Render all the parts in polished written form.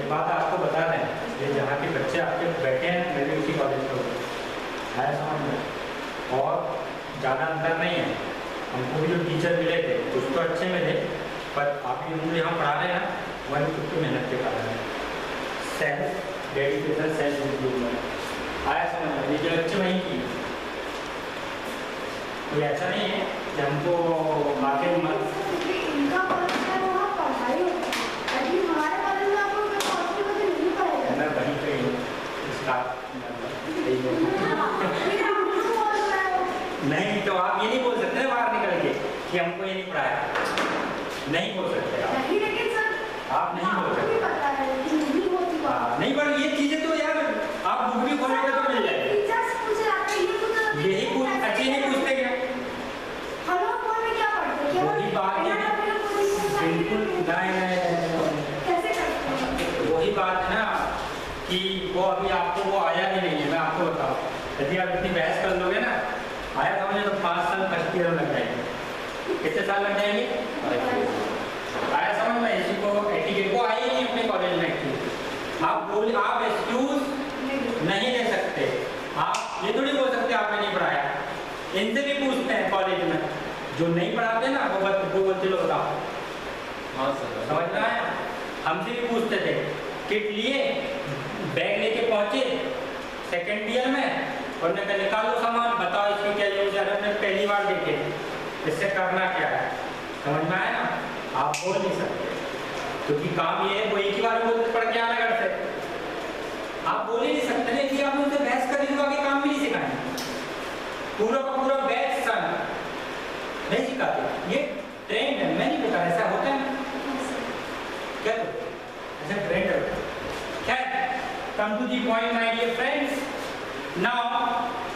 एक बात आपको बता दें, ये जहाँ के बच्चे आपके बैठे हैं मैं भी उसी कॉलेज में हूँ, आया समझ में, और ज़्यादा अंतर नहीं है। हमको भी जो टीचर मिले थे कुछ तो अच्छे मिले, पर आप जो यहाँ पढ़ा रहे हैं वही खुद की मेहनत के कारण है। सेल्फ डेडिकेशन, सेल्फ इम्प्रूवमेंट, आया समझ में। ये जो बच्चे वहीं की, कोई ऐसा नहीं है कि हमको बाकी इनका पढ़ाई होता है, अभी हमारे कॉलेज में आपको नहीं पढ़ाया। मैं वहीं पे हूँ स्टाफ नहीं, तो आप ये नहीं बोल सकते बाहर निकल के कि हमको ये नहीं पढ़ाया, नहीं बोल सकते आप। नहीं, लेकिन सर आप नहीं बोल सकते। पता है कि नहीं होती बात। नहीं, पर ये चीजें तो यार आप बुक भी खोलोगे तो मिल जाएगी। टीचर्स पूछ रहे हैं, यही पूछ अच्छे नहीं पूछते क्या? हम लोग कौन में क्या पढ़ते हैं? वही बात है, बिल्कुल कैसे करते हैं? वही बात है ना कि वो अभी आपको वो आया ही नहीं है। मैं आपको बताऊँ, यदि आप इतनी बहस कर लोगे ना, आया समझे तो 5 साल फर्स्ट ईयर लग जाएंगे। कितने साल लग जाएंगे? आया समझ में। इसी को एटिकेट वो आई नहीं अपने कॉलेज में। आप एक्सक्यूज नहीं ले सकते, आप ये थोड़ी बोल सकते आपने नहीं पढ़ाया। इनसे भी पूछते हैं कॉलेज में, जो नहीं पढ़ाते ना वो बोलते लो बताओ। हाँ सर, समझ में आया? हमसे भी पूछते थे, किट लिए बैग लेके पहुंचे सेकेंड ईयर में और ने कहा निकालो सामान, बताओ इसकी क्या यूज है। हमने पहली बार देखे, इससे करना क्या है, समझ में आया ना? आप बोल नहीं सकते क्योंकि काम ये है, वो एक ही बार बोलते पढ़ के आना करते, आप बोल ही नहीं सकते ना कि आप उनसे बहस कर लीजिए, आगे काम भी नहीं सिखाएंगे। पूरा का पूरा बैच सन नहीं सिखाते, ये ट्रेंड है। मैं नहीं बता ऐसा होता है क्या? तो ऐसा ट्रेंड है। खैर, come to the point my dear friends. Now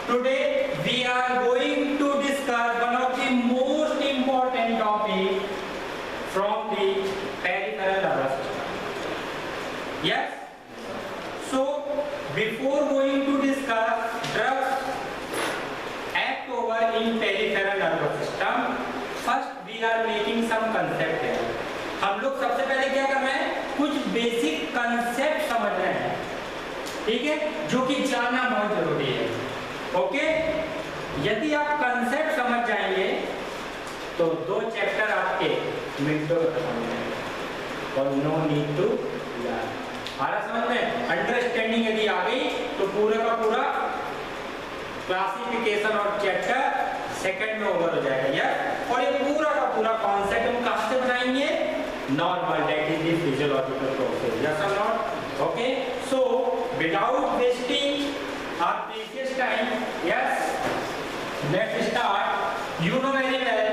today we are going to discuss one of the most important topic from the peripheral nervous system. Yes? So before going to discuss drugs act over in peripheral nervous system, first we are making some concept here. हम लोग सबसे पहले क्या कर रहे हैं? कुछ basic concept समझ रहे हैं, ठीक है, जो कि जानना बहुत जरूरी है। ओके, यदि आप कंसेप्ट समझ जाएंगे तो 2 चैप्टर आपके मिनटों में खत्म हो जाएंगे और नो नीड टू लर्न। हमारा समझ में अंडरस्टैंडिंग यदि आ गई तो पूरा का पूरा क्लासिफिकेशन और चैप्टर सेकंड में ओवर हो जाएगा यार। और ये पूरा का पूरा कॉन्सेप्ट हम कहाँ से बनाएंगे? Normal, that is the physiological process. Yes और not? Okay, so without wasting our precious time, yes, let's start. You know very well,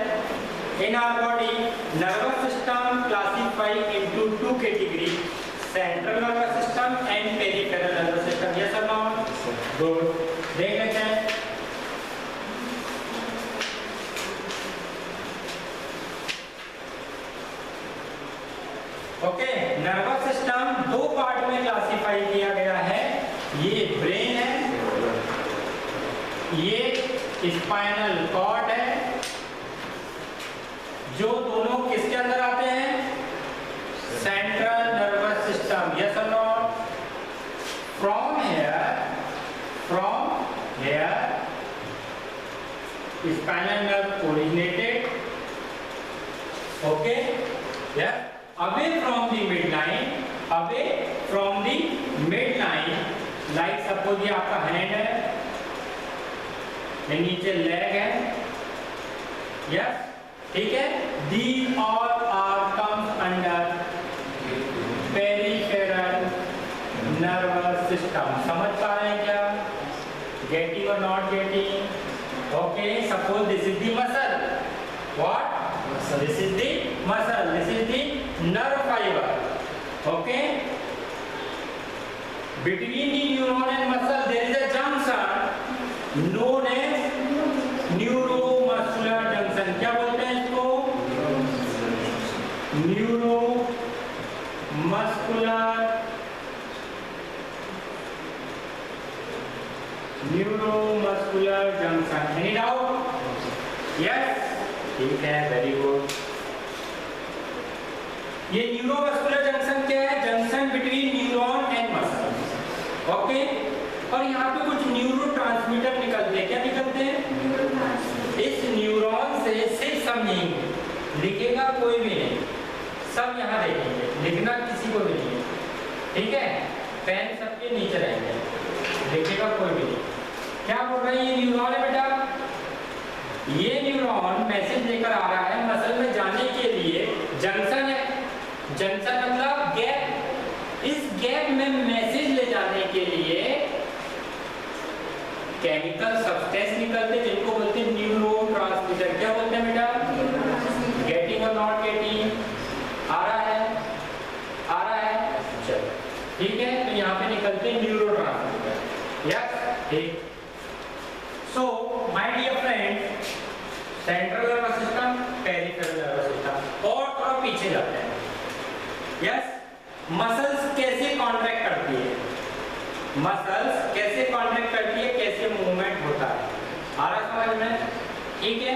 in our body, nervous system classified into 2 categories: central nervous system and peripheral nervous system. Yes or no? Good. देख लेते हैं। Okay, nervous system 2 part में classify किया गया है। ये brain है, ये स्पाइनल कॉर्ड है, जो दोनों किसके अंदर आते हैं? Central nervous system. यस और no? From here spinal nerve originated, okay, yes, away from the midline, like suppose ये आपका हैंड है, ये नीचे लेग है, यस, ठीक है, these all are comes under peripheral nervous system. समझ पा रहे हैं क्या? Getting or not getting? Okay, suppose this is the muscle. What? This is the muscle. This is the nerve fiber. Okay, between the neuron and muscle there is a junction known as neuromuscular junction. क्या बोलते हैं इसको? Neuromuscular junction. Any doubt? Yes, ठीक है, very good. ये neuromuscular junction क्या है? Junction between neuron okay, और यहाँ पे कुछ न्यूरोट्रांसमीटर निकलते हैं। क्या निकलते हैं? इस न्यूरॉन से सिर्फ समझेंगे, लिखेगा कोई भी नहीं, सब यहाँ देखेंगे, लिखना किसी को भी नहीं है, ठीक है? पेन सबके नीचे रहेंगे, लिखेगा कोई भी नहीं। क्या बोल रहे हैं? ये न्यूरॉन है बेटा, ये न्यूरॉन मैसेज लेकर आ रहा है मसल में जाने के लिए। जंक्शन है, जंक्शन मतलब गैप, इस गैप में मैसेज ले जाने के लिए केमिकल सब्सटेंस निकलते हैं जिनको बोलते हैं न्यूरोट्रांसमीटर। क्या बोलते हैं बेटा? गेटिंग और नॉट गेटिंग? आ रहा है, आ रहा है, चलो ठीक है। तो यहाँ पे निकलते हैं न्यूरोट्रांसमीटर। यस, ठीक। So my dear friend, central nervous system, peripheral nervous system, और थोड़ा पीछे जाते हैं। यस, मसल्स कैसे कॉन्ट्रैक्ट करती है, मसल्स कैसे कॉन्ट्रैक्ट करती है, कैसे मूवमेंट होता है, आ रहा समझ में? ठीक है।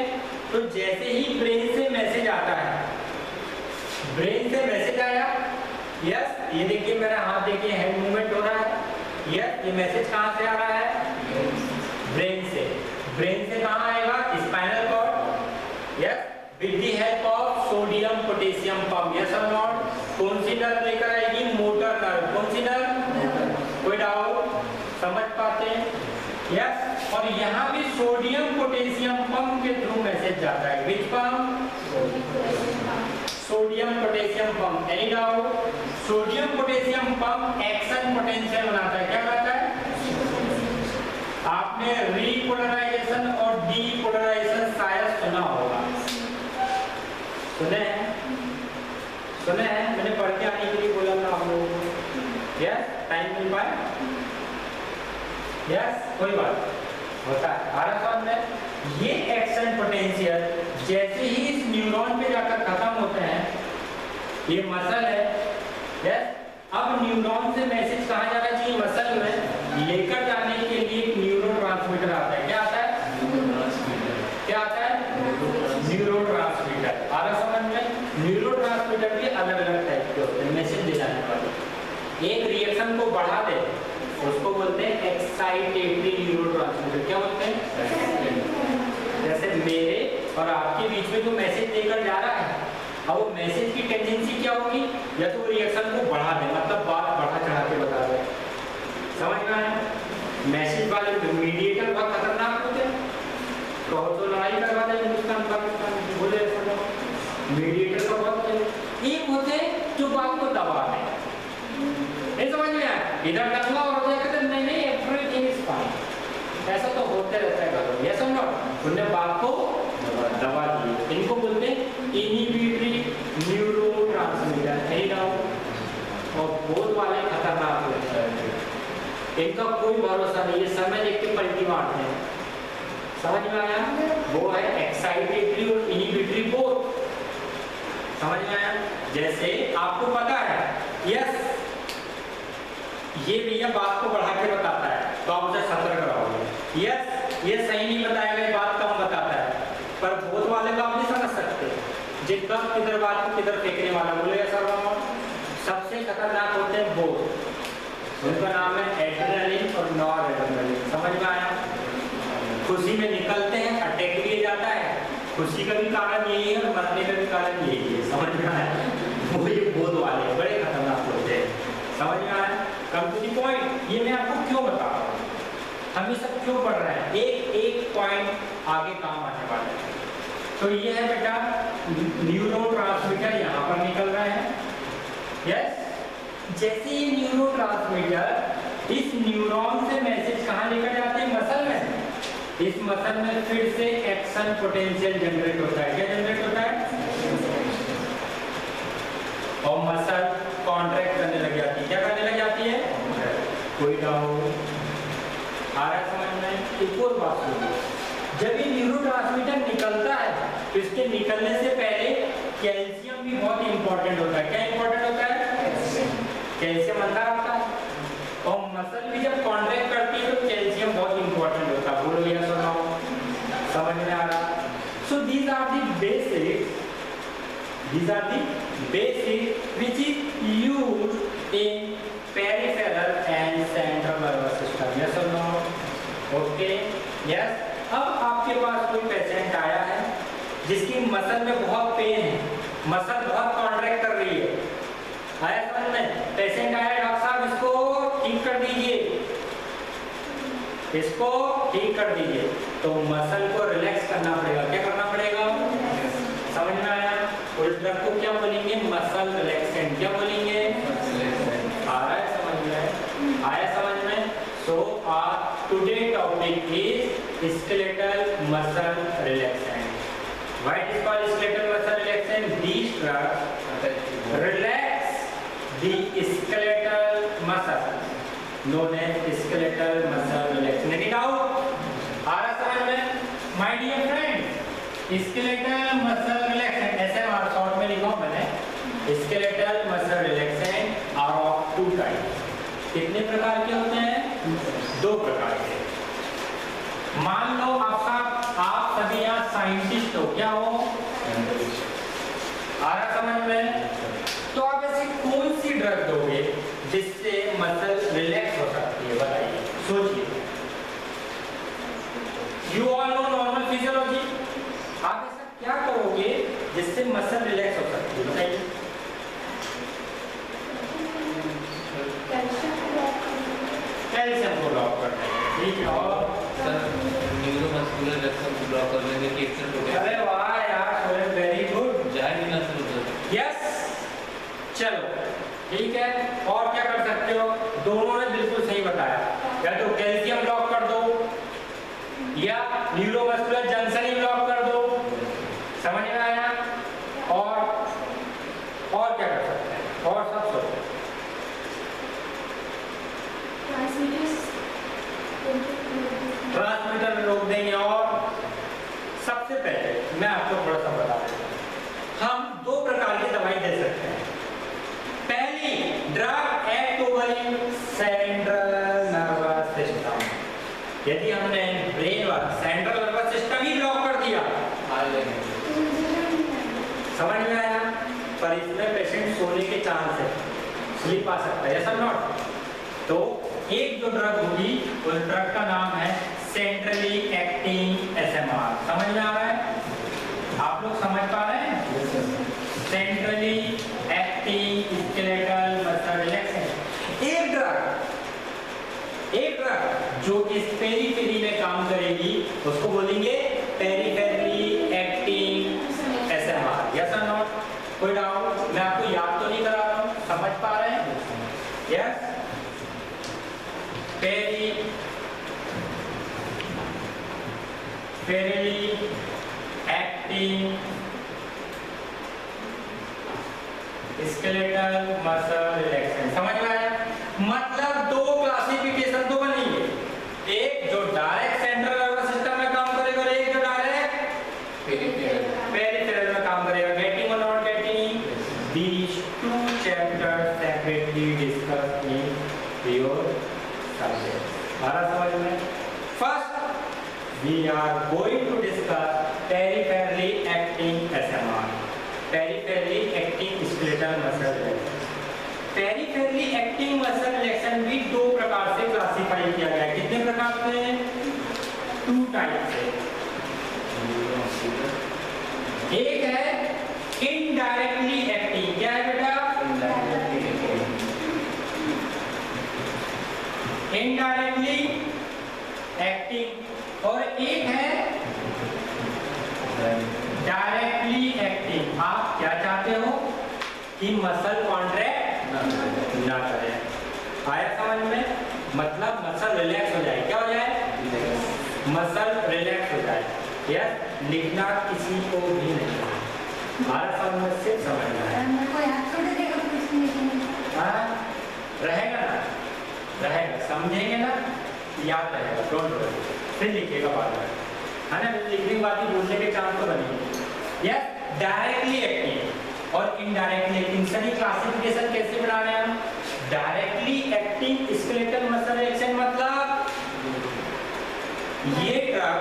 तो जैसे ही ब्रेन से मैसेज आता है, ब्रेन से मैसेज आया, यस, ये देखिए मेरा हाथ देखिए, हैंड मूवमेंट हो रहा है। यस, ये मैसेज कहाँ से आ रहा है? ब्रेन से। ब्रेन से कहाँ आएगा? Spinal cord. Yes, with the help of sodium potassium pump. Yes और नॉट? कौन सी नर्व लेकर आएगी? Motor nerve. कौन सी नर्व? कोई डाउट? समझ पाते हैं? यस, और यहाँ भी सोडियम पोटेशियम पंप के थ्रू मैसेज जाता है। Which pump? Sodium potassium pump. Any doubt? Sodium potassium pump action potential बनाता है। क्या बनाता है? आपने रीपोलराइजेशन और डीपोलराइजेशन शायद सुना होगा। सुने हैं? सुने हैं? मैंने पढ़ के आने के लिए बोला था आप लोगों को। यस, टाइम मिल पाए? यस, कोई बात होता है। आ रहा समझ में? ये एक्शन पोटेंशियल जैसे ही इस न्यूरॉन पे जाकर खत्म होते हैं, ये मसल है। यस, अब न्यूरॉन से मैसेज कहाँ जाना चाहिए? मसल में लेकर जाने के लिए एक न्यूरोट्रांसमीटर आता है। क्या आता है? क्या आता है? न्यूरोट्रांसमीटर। आ रहा समझ में? न्यूरोट्रांसमीटर भी अलग अलग टाइप के होते हैं मैसेज ले जाने वाले। एक रिएक्शन को बढ़ा दे, उसको बोलते हैं एक्साइटेटरी न्यूरोट्रांसमीटर। क्या बोलते हैं? जैसे मेरे और आपके बीच में जो मैसेज लेकर जा रहा है, अब वो मैसेज की टेंडेंसी क्या होगी? या तो रिएक्शन को बढ़ा दे, मतलब बात बढ़ा चढ़ा के बता दे। समझ में आया? मैसेज वाले मीडिएटर बहुत खतरनाक होते हैं, तो लड़ाई करवा दे हिंदुस्तान पाकिस्तान, बोले ऐसा मीडिएटर का बहुत। एक होते जो बात को दबा दे, नहीं समझ में आया? इधर दंगा और हो जाए तो नहीं एवरीथिंग इज फाइन, ऐसा तो होते रहता है घरों में। समझो, उन्होंने बात को दबा दी। इनको बोलते हैं इनहिबिटरी न्यूरोट्रांसमीटर। नहीं डाउट? और बोध वाले खतरनाक होते हैं, इनका कोई भरोसा नहीं, ये समय देख के पलटी मारते हैं। समझ में आया? वो है एक्साइटेटरी और इनहिबिटरी बोथ। समझ में आया? जैसे आपको पता है, यस, ये भैया बात को बढ़ा के बताता है तो आप उसे सतर्क रहोगे। यस, ये सही नहीं बताएगा, ये बात कम बताता है, पर बोध वाले को आप नहीं समझ सकते। जितना किधर बात को किधर फेंकने वाला बोलेगा सर, सबसे खतरनाक होते हैं बोध। उनका नाम है एड्रेनलिन और नॉर एड्रेनलिन। समझ में आया? खुशी में निकलते हैं, अटैक भी जाता है, खुशी का भी कारण यही है और मरने का भी कारण यही है। समझ में आया? वो ये बोध वाले बड़े खतरनाक होते हैं। समझ में आया? Come to the point. ये मैं आपको क्यों बता रहा हूँ, हम ये सब क्यों पढ़ रहे हैं, एक एक पॉइंट आगे काम आने वाला है। तो ये है बेटा न्यूरोट्रांसमीटर, यहाँ पर निकल रहे हैं। यस, जैसे ये न्यूरोट्रांसमीटर इस न्यूरॉन से मैसेज कहाँ लेकर जाते हैं? मसल में। इस मसल में फिर से एक्शन पोटेंशियल जनरेट होता है। क्या जनरेट होता है? और मसल कॉन्ट्रैक्ट करने लग जाती है। क्या करने लग जाती है? कोई डाउट? आ रहा है समझ में? एक और बात सुनिए, जब ये न्यूरोट्रांसमीटर निकलता है तो इसके निकलने से पहले कैल्शियम भी बहुत इंपॉर्टेंट होता है। क्या इंपॉर्टेंट होता है? कैल्शियम अंदर आता है, और मसल भी जब कॉन्ट्रैक्ट करती है तो कैल्शियम बहुत इंपॉर्टेंट होता है। बोलो या सुनाओ, समझ में आ रहा? So these are the basics, these are the basic which is used in peripheral and central muscle बहुत कॉन्ट्रैक्ट कर रही है, आया समझ में? पेशेंट आया, डॉक्टर साहब इसको ठीक कर दीजिए, इसको ठीक कर दीजिए, तो मसल को रिलैक्स करना पड़ेगा। क्या करना पड़ेगा? समझ में आया? उस ड्रग को क्या बोलेंगे? Muscle relaxant. क्या बोलेंगे? आ रहा है समझ में? आया समझ में? So today topic is skeletal muscle relaxant. Why it is called skeletal muscle relaxant? These drugs relax the skeletal muscle known as skeletal muscle relaxant. Any doubt? आ रहा समझ में? My dear friend, skeletal muscle relaxant SMR short में लिखा मैंने। Skeletal muscle relaxant are of two types. कितने प्रकार के होते हैं? दो प्रकार के। मान लो आप सभी यहाँ साइंटिस्ट हो, क्या हो? आ रहा समझ में? तो आप ऐसी कौन सी ड्रग दोगे जिससे मसल रिलैक्स हो सकती है? बताइए, सोचिए। You all know normal physiology. आप ऐसा क्या करोगे जिससे मसल रिलैक्स हो सकती है? बताइए। कैल्शियम को ब्लॉक करना है, ठीक है। और न्यूरोमस्कुलर रिलैक्सेशन को ब्लॉक करने के लिए एक्सेंट हो गया। अरे वाह यार, वेरी गुड, जाए ना सर। यस, चलो ठीक है। और क्या कर सकते हो? दोनों ने बिल्कुल सही बताया। या तो कैल्शियम ब्लॉक कर दो या न्यूरोमस्कुलर जंक्शन ही ब्लॉक कर दो। समझ में आया? और क्या कर सकते हैं? और सब सोचो। ट्रांसमीटर रोक देंगे। और सबसे पहले मैं आपको थोड़ा सा बता देता हूं, हम दो प्रकार की दवाई दे सकते हैं। पहली, drug act over in central nervous system. यदि हमने ब्रेन व सेंट्रल नर्वस सिस्टम ही ब्लॉक कर दिया, समझ में आया? पर इसमें पेशेंट सोने के चांस है, स्लीप आ सकता है, ऐसा नॉट। तो एक जो ड्रग होगी उस ड्रग का नाम है सेंट्रली एक्टिंग एसएमआर। समझ में आ रहा है? आप लोग समझ पा रहे हैं? Centrally acting skeletal muscle relaxant. एक ड्रग जो इस पेरीफेरी में काम करेगी उसको बोलेंगे पेरीफेरली एक्टिंग एसएमआर। यस और नॉट? कोई डाउट? मैं आपको याद तो नहीं करा रहा हूं, समझ पा रहे हैं? Yes, पेरीफेरली acting skeletal muscle relaxant. समझ में आया? मतलब दो क्लासिफिकेशन तो बनेंगे, एक जो डायरेक्ट सेंट्रल नर्वस सिस्टम में काम करेगा और एक जो डायरेक्ट पेरिफेरल में काम करेगा। गेटिंग और not getting? These two chapters separately discussed in your subject. आरा समझ में? First, we are going to discuss peripherally acting SMR. Peripherally acting skeletal muscle relaxation. Peripherally acting muscle relaxation भी दो प्रकार से क्लासिफाई किया गया है। कितने प्रकार से? 2 टाइप से। एक है इनडायरेक्टली एक्टिंग। क्या है बेटा? Indirectly acting. और एक है डायरेक्टली एक्टिंग। आप क्या चाहते हो? कि मसल कॉन्ट्रैक्ट ना करे। आया समझ में? मतलब मसल रिलैक्स हो जाए। क्या हो जाए? मसल रिलैक्स हो जाए। यस, लिखना किसी को भी नहीं है। हमारा समझ में सिर्फ समझना है। रहेगा ना? रहेगा, समझेंगे ना? याद रहेगा, डोंट वरी। फिर लिखिएगा बाद में, है ना? लिखने के बाद ही बोलने के चांस तो बनेंगे। यस, डायरेक्टली एक्टिंग और इनडायरेक्टली एक्टिंग। सही क्लासिफिकेशन कैसे बना रहे हैं हम? Directly acting skeletal muscle relaxation मतलब ये ड्रग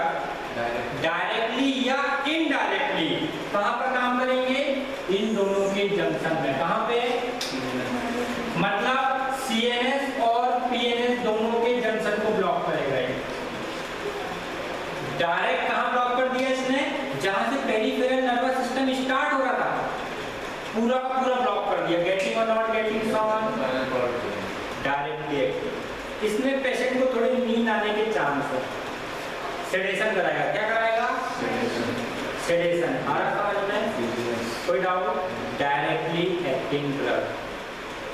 डायरेक्टली या इनडायरेक्टली कहां पर काम करेंगे? इन दोनों के जंक्शन में। कहां पे? मतलब सीएनएस और पीएनएस दोनों के जंक्शन को ब्लॉक करेगा। डायरेक्ट कहां ब्लॉक कर दिया इसने? जहां से पेरिफेरल नर्वस सिस्टम स्टार्ट हो रहा था, पूरा का पूरा ब्लॉक कर दिया, गेटिंग और not getting sound, spinal cord directly acting. इसमें पेशेंट को थोड़ी नींद आने के चांस है, सेडेशन कराएगा। क्या कराएगा? सेडेशन। आ रहा समझ में? कोई doubt? Directly acting drug.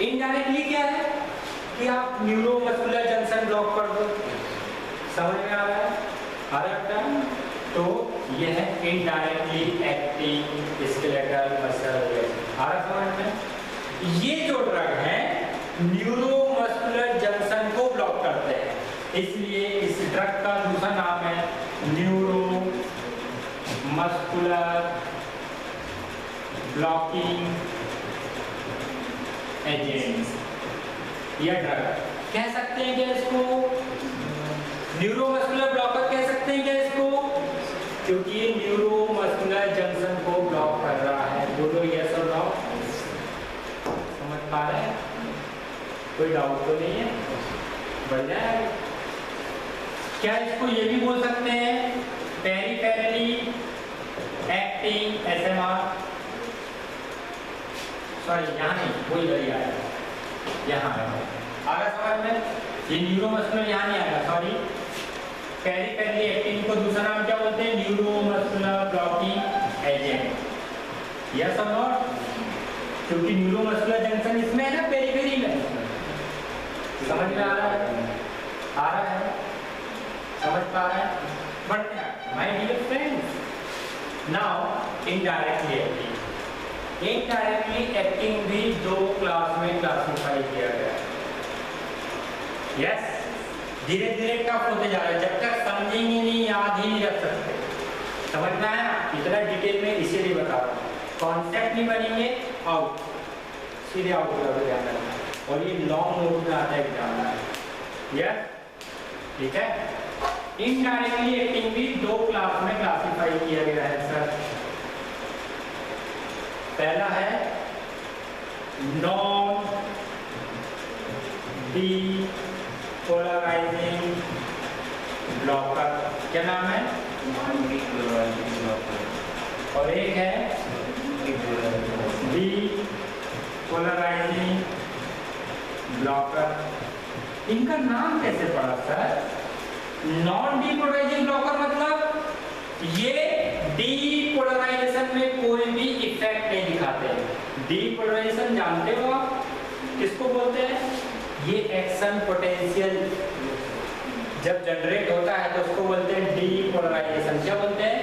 Indirectly क्या है कि आप न्यूरोमस्कुलर जंक्शन ब्लॉक कर दो। समझ में आ रहा है? आ रहा है? तो यह है इनडायरेक्टली एक्टिंग स्केलेटल मसल। आ रहा समझ में? ये जो ड्रग है न्यूरोमस्कुलर जंक्शन को ब्लॉक करते हैं, इसलिए इस ड्रग का दूसरा नाम है न्यूरोमस्कुलर ब्लॉकिंग एजेंट्स। यह ड्रग कह सकते हैं क्या इसको? न्यूरोमस्कुलर ब्लॉकर कह सकते हैं क्या इसको? क्योंकि ये न्यूरोमस्कुलर जंक्शन को ब्लॉक कर रहा है। बोलो यस और नो। समझ पा रहे हैं? कोई डाउट तो नहीं है? बढ़ जाए। क्या इसको ये भी बोल सकते हैं पेरिफेरली एक्टिंग एसएमआर? सॉरी यहाँ नहीं, वो इधर ही आया, यहाँ आया। आ रहा समझ में? ये न्यूरोमस्कुलर यहाँ नहीं आएगा, सॉरी। पेरिफेरली एक्टिंग को दूसरा नाम क्या बोलते हैं? Neuromuscular blocking agent. यस और नॉट? क्योंकि न्यूरोमस्कुलर जंक्शन इसमें है ना, पेरिफेरी में। समझ में आ रहा है? आ रहा है? समझ पा रहे हैं? बढ़ते हैं my dear friends. Now indirectly acting. Indirectly acting भी दो क्लास में क्लासिफाई किया गया है। यस, धीरे धीरे टफ होते जा रहा है, जब तक समझेंगे नहीं, याद ही नहीं रख सकते। समझ में आया? इतना डिटेल में इसीलिए बता रहा हूँ। कॉन्सेप्ट नहीं बनेंगे, आउट, सीधे आउट कर ध्यान रखना। और ये लॉन्ग नोट में आता है एग्जाम में। यस, ठीक है। इनडायरेक्टली एक्टिंग भी दो क्लास में क्लासिफाई किया गया है सर। पहला है नॉन डीपोलराइजिंग ब्लॉकर। क्या नाम है? और एक है डीपोलराइजिंग ब्लॉकर। इनका नाम कैसे पड़ा सर? नॉन डीपोलराइजिंग ब्लॉकर मतलब ये डीपोलराइजेशन में कोई भी इफेक्ट नहीं दिखाते हैं। डीपोलराइजेशन जानते हो आप किसको बोलते हैं? ये एक्शन पोटेंशियल जब जनरेट होता है तो उसको बोलते हैं डीपोलराइजेशन। क्या बोलते हैं?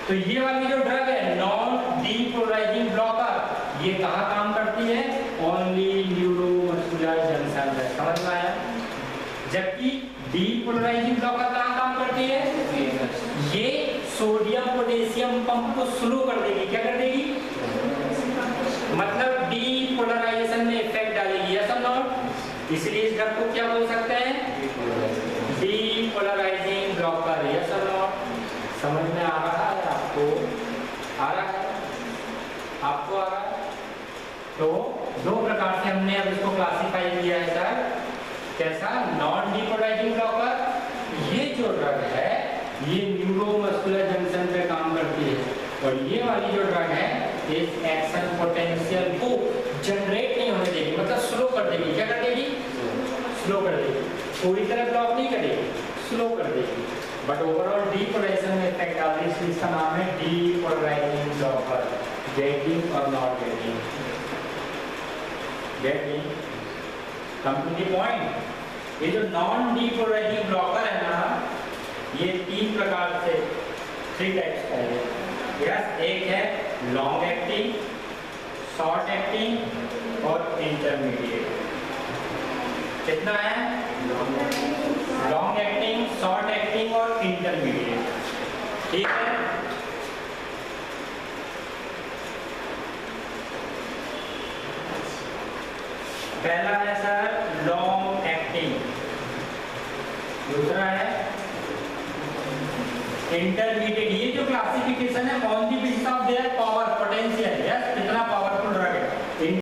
तो ये वाली जो ड्रग है नॉन डीपोलराइजिंग ब्लॉकर, ये कहाँ काम करती है? ओनली न्यूरोमस्कुलर जंक्शन में। समझ में आया? जबकि डीपोलराइजिंग ब्लॉकर कहाँ काम करती है? ये सोडियम पोटेशियम पंप को स्लो कर देगी। क्या कर देगी? मतलब डीपोलराइजेशन में इफेक्ट डालेगी। यस और नॉट? इसलिए इस ड्रग को क्या बोल सकते हैं? Depolarising blocker. यस और नॉट? समझ में आ रहा है आपको? आ रहा है? आपको आ रहा है? तो दो प्रकार से हमने अब इसको क्लासिफाई किया है सर। कैसा? Non depolarizing blocker. ये जो ड्रग है ये न्यूरोमस्कुलर जंक्शन पे काम करती है, और ये वाली जो ड्रग है इस एक्शन पोटेंशियल को जनरेट नहीं होने देगी, मतलब स्लो कर देगी। क्या कर देगी? स्लो कर देगी। पूरी तरह ब्लॉक नहीं करेगी, स्लो कर देगी, बट ओवरऑल डीपोलराइजेशन में इफेक्ट डाल रही है। इसका नाम है डीपोलराइजिंग ब्लॉकर। गेटिंग और not getting? Getting. Come to the point. ये जो नॉन डीपोलराइजिंग ब्लॉकर है ना, ये तीन प्रकार से, 3 टाइप्स का है। यस, एक है लॉन्ग एक्टिंग, शॉर्ट एक्टिंग और इंटरमीडिएट। कितना है? लॉन्ग एक्टिंग, शॉर्ट एक्टिंग और इंटरमीडिएट। ठीक है। पहला है सर लॉन्ग एक्टिंग, दूसरा है इंटरमीडिएट